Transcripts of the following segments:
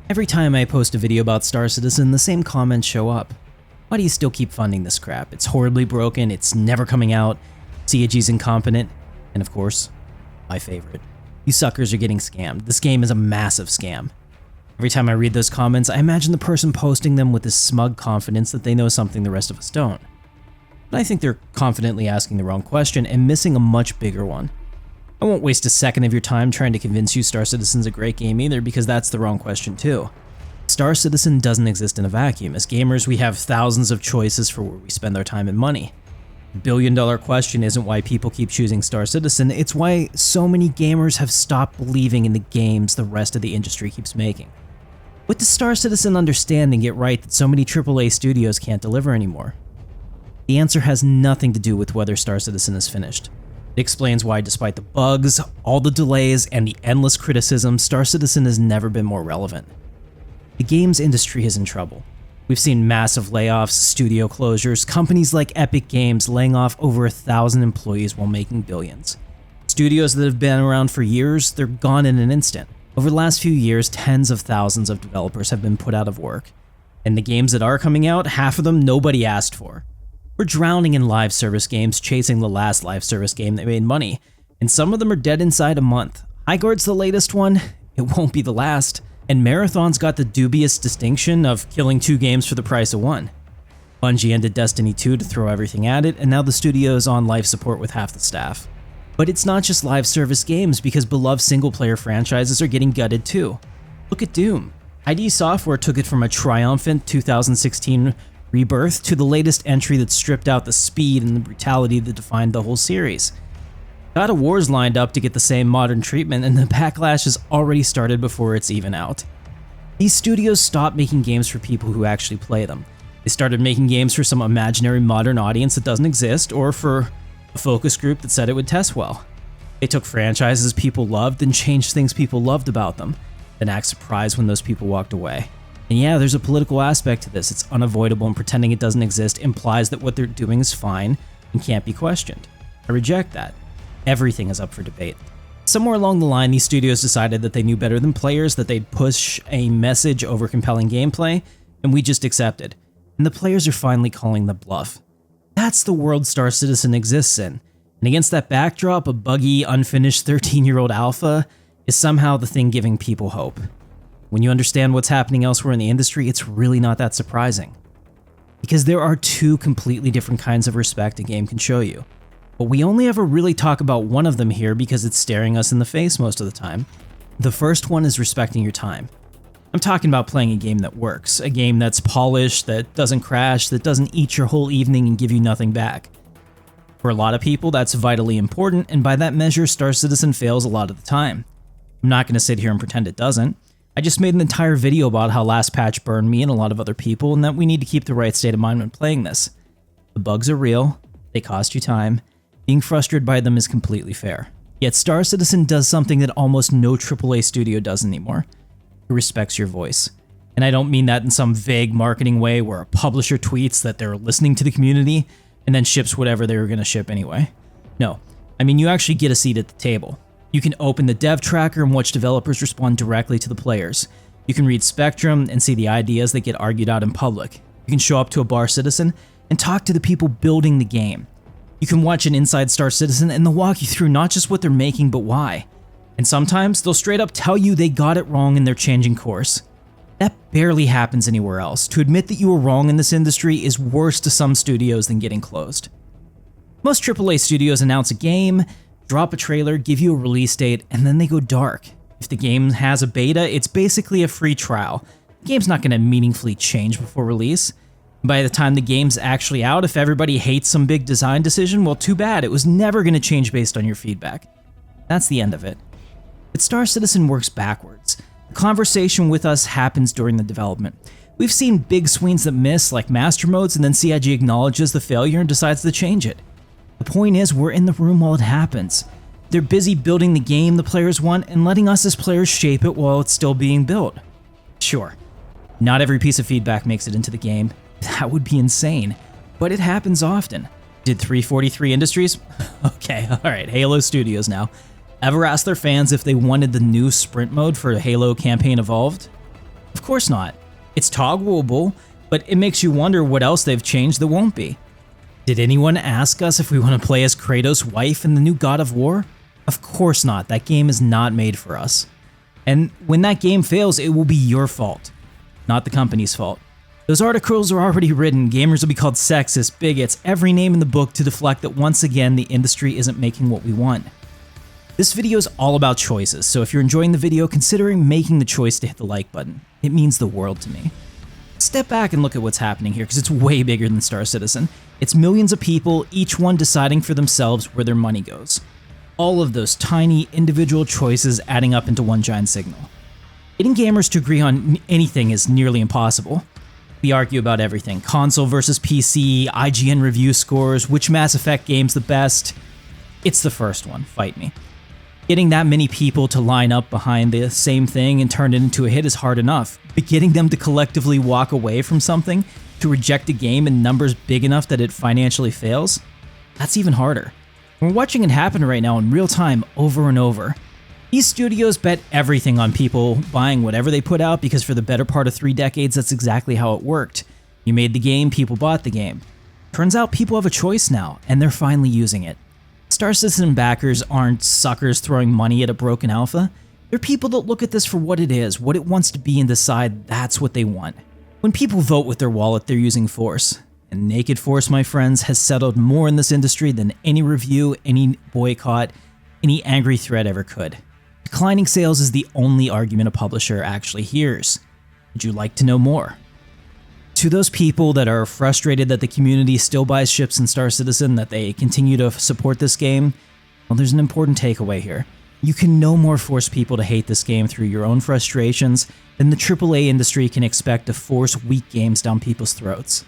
Every time I post a video about Star Citizen, the same comments show up. Why do you still keep funding this crap? It's horribly broken, it's never coming out, CAG's incompetent, and of course, my favorite. You suckers are getting scammed. This game is a massive scam. Every time I read those comments, I imagine the person posting them with this smug confidence that they know something the rest of us don't. But I think they're confidently asking the wrong question and missing a much bigger one. I won't waste a second of your time trying to convince you Star Citizen's a great game either, because that's the wrong question too. Star Citizen doesn't exist in a vacuum. As gamers, we have thousands of choices for where we spend our time and money. The billion-dollar question isn't why people keep choosing Star Citizen, it's why so many gamers have stopped believing in the games the rest of the industry keeps making. What does Star Citizen understand and get right that so many AAA studios can't deliver anymore? The answer has nothing to do with whether Star Citizen is finished. It explains why, despite the bugs, all the delays, and the endless criticism, Star Citizen has never been more relevant. The games industry is in trouble. We've seen massive layoffs, studio closures, companies like Epic Games laying off over 1,000 employees while making billions. Studios that have been around for years, they're gone in an instant. Over the last few years, tens of thousands of developers have been put out of work. And the games that are coming out, half of them nobody asked for. We're drowning in live service games, chasing the last live service game that made money, and some of them are dead inside a month. Highguard's the latest one, it won't be the last, and Marathon's got the dubious distinction of killing 2 games for the price of 1. Bungie ended Destiny 2 to throw everything at it, and now the studio is on life support with half the staff. But it's not just live service games, because beloved single-player franchises are getting gutted too. Look at Doom. ID Software took it from a triumphant 2016 rebirth to the latest entry that stripped out the speed and the brutality that defined the whole series. God of War's lined up to get the same modern treatment, and the backlash has already started before it's even out. These studios stopped making games for people who actually play them. They started making games for some imaginary modern audience that doesn't exist, or for a focus group that said it would test well. They took franchises people loved and changed things people loved about them, then act surprised when those people walked away. And yeah, there's a political aspect to this. It's unavoidable, and pretending it doesn't exist implies that what they're doing is fine and can't be questioned. I reject that. Everything is up for debate. Somewhere along the line, these studios decided that they knew better than players, that they'd push a message over compelling gameplay, and we just accepted. And the players are finally calling the bluff. That's the world Star Citizen exists in. And against that backdrop, a buggy, unfinished 13-year-old alpha is somehow the thing giving people hope. When you understand what's happening elsewhere in the industry, it's really not that surprising. Because there are 2 completely different kinds of respect a game can show you. But we only ever really talk about one of them here because it's staring us in the face most of the time. The first one is respecting your time. I'm talking about playing a game that works, a game that's polished, that doesn't crash, that doesn't eat your whole evening and give you nothing back. For a lot of people, that's vitally important, and by that measure, Star Citizen fails a lot of the time. I'm not going to sit here and pretend it doesn't. I just made an entire video about how last patch burned me and a lot of other people, and that we need to keep the right state of mind when playing this. The bugs are real, they cost you time, being frustrated by them is completely fair. Yet Star Citizen does something that almost no AAA studio does anymore. It respects your voice. And I don't mean that in some vague marketing way where a publisher tweets that they're listening to the community and then ships whatever they were going to ship anyway. No, I mean you actually get a seat at the table. You can open the dev tracker and watch developers respond directly to the players. You can read Spectrum and see the ideas that get argued out in public. You can show up to a bar citizen and talk to the people building the game. You can watch an Inside Star Citizen and they'll walk you through not just what they're making, but why. And sometimes they'll straight up tell you they got it wrong and they're changing course. That barely happens anywhere else. To admit that you were wrong in this industry is worse to some studios than getting closed. Most AAA studios announce a game, drop a trailer, give you a release date, and then they go dark. If the game has a beta, it's basically a free trial. The game's not going to meaningfully change before release. By the time the game's actually out, if everybody hates some big design decision, well, too bad. It was never going to change based on your feedback. That's the end of it. But Star Citizen works backwards. The conversation with us happens during the development. We've seen big swings that miss, like master modes, and then CIG acknowledges the failure and decides to change it. The point is, we're in the room while it happens. They're busy building the game the players want and letting us as players shape it while it's still being built. Sure, not every piece of feedback makes it into the game. That would be insane, but it happens often. Did 343 Industries? Okay, alright, Halo Studios now. Ever ask their fans if they wanted the new sprint mode for Halo Campaign Evolved? Of course not. It's toggleable, but it makes you wonder what else they've changed that won't be. Did anyone ask us if we want to play as Kratos' wife in the new God of War? Of course not. That game is not made for us. And when that game fails, it will be your fault, not the company's fault. Those articles are already written. Gamers will be called sexist, bigots, every name in the book to deflect that once again the industry isn't making what we want. This video is all about choices, so if you're enjoying the video, considering making the choice to hit the like button. It means the world to me. Step back and look at what's happening here, because it's way bigger than Star Citizen. It's millions of people, each one deciding for themselves where their money goes. All of those tiny individual choices adding up into one giant signal. Getting gamers to agree on anything is nearly impossible. We argue about everything: console versus PC, IGN review scores, which Mass Effect game's the best. It's the first one, fight me. Getting that many people to line up behind the same thing and turn it into a hit is hard enough, but getting them to collectively walk away from something, to reject a game in numbers big enough that it financially fails, that's even harder. We're watching it happen right now in real time over and over. These studios bet everything on people buying whatever they put out because for the better part of 3 decades, that's exactly how it worked. You made the game, people bought the game. Turns out people have a choice now, and they're finally using it. Star Citizen backers aren't suckers throwing money at a broken alpha. They're people that look at this for what it is, what it wants to be, and decide that's what they want. When people vote with their wallet, they're using force. And naked force, my friends, has settled more in this industry than any review, any boycott, any angry thread ever could. Declining sales is the only argument a publisher actually hears. Would you like to know more? To those people that are frustrated that the community still buys ships in Star Citizen, that they continue to support this game, well, there's an important takeaway here. You can no more force people to hate this game through your own frustrations than the AAA industry can expect to force weak games down people's throats.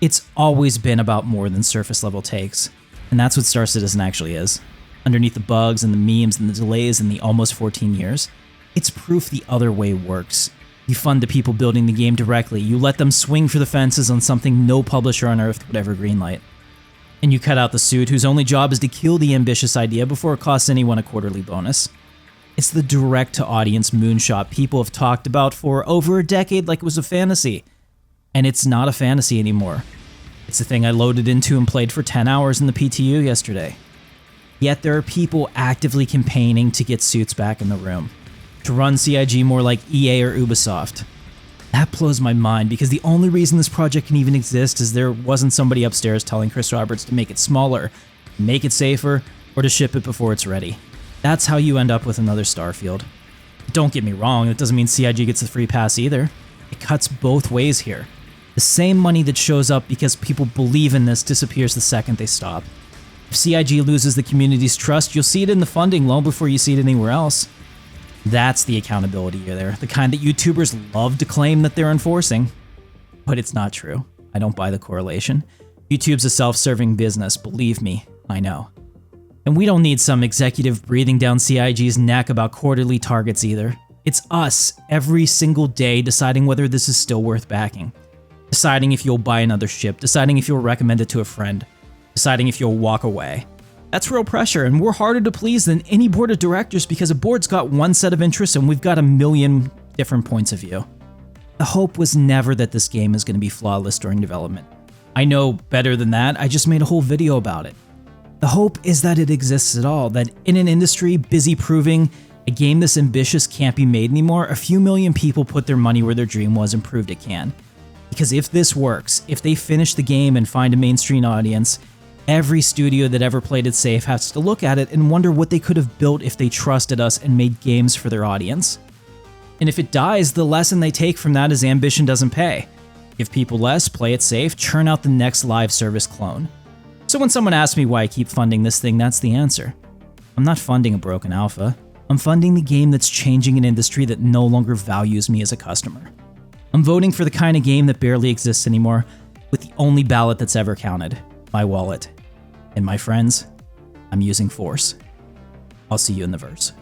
It's always been about more than surface level takes, and that's what Star Citizen actually is. Underneath the bugs and the memes and the delays in the almost 14 years, it's proof the other way works. You fund the people building the game directly, you let them swing for the fences on something no publisher on earth would ever greenlight. And you cut out the suit whose only job is to kill the ambitious idea before it costs anyone a quarterly bonus. It's the direct-to-audience moonshot people have talked about for over a decade like it was a fantasy. And it's not a fantasy anymore. It's the thing I loaded into and played for 10 hours in the PTU yesterday. Yet there are people actively campaigning to get suits back in the room, to run CIG more like EA or Ubisoft. That blows my mind because the only reason this project can even exist is there wasn't somebody upstairs telling Chris Roberts to make it smaller, make it safer, or to ship it before it's ready. That's how you end up with another Starfield. Don't get me wrong, it doesn't mean CIG gets a free pass either. It cuts both ways here. The same money that shows up because people believe in this disappears the second they stop. If CIG loses the community's trust, you'll see it in the funding long before you see it anywhere else. That's the accountability there, the kind that YouTubers love to claim that they're enforcing. But it's not true. I don't buy the correlation. YouTube's a self-serving business, believe me, I know. And we don't need some executive breathing down CIG's neck about quarterly targets either. It's us, every single day, deciding whether this is still worth backing. Deciding if you'll buy another ship, deciding if you'll recommend it to a friend, deciding if you'll walk away. That's real pressure, and we're harder to please than any board of directors because a board's got one set of interests and we've got a million different points of view. The hope was never that this game is going to be flawless during development. I know better than that, I just made a whole video about it. The hope is that it exists at all, that in an industry busy proving a game this ambitious can't be made anymore, a few million people put their money where their dream was and proved it can. Because if this works, if they finish the game and find a mainstream audience, every studio that ever played it safe has to look at it and wonder what they could have built if they trusted us and made games for their audience. And if it dies, the lesson they take from that is ambition doesn't pay. Give people less, play it safe, churn out the next live service clone. So when someone asks me why I keep funding this thing, that's the answer. I'm not funding a broken alpha. I'm funding the game that's changing an industry that no longer values me as a customer. I'm voting for the kind of game that barely exists anymore, with the only ballot that's ever counted, my wallet. And my friends, I'm using force. I'll see you in the verse.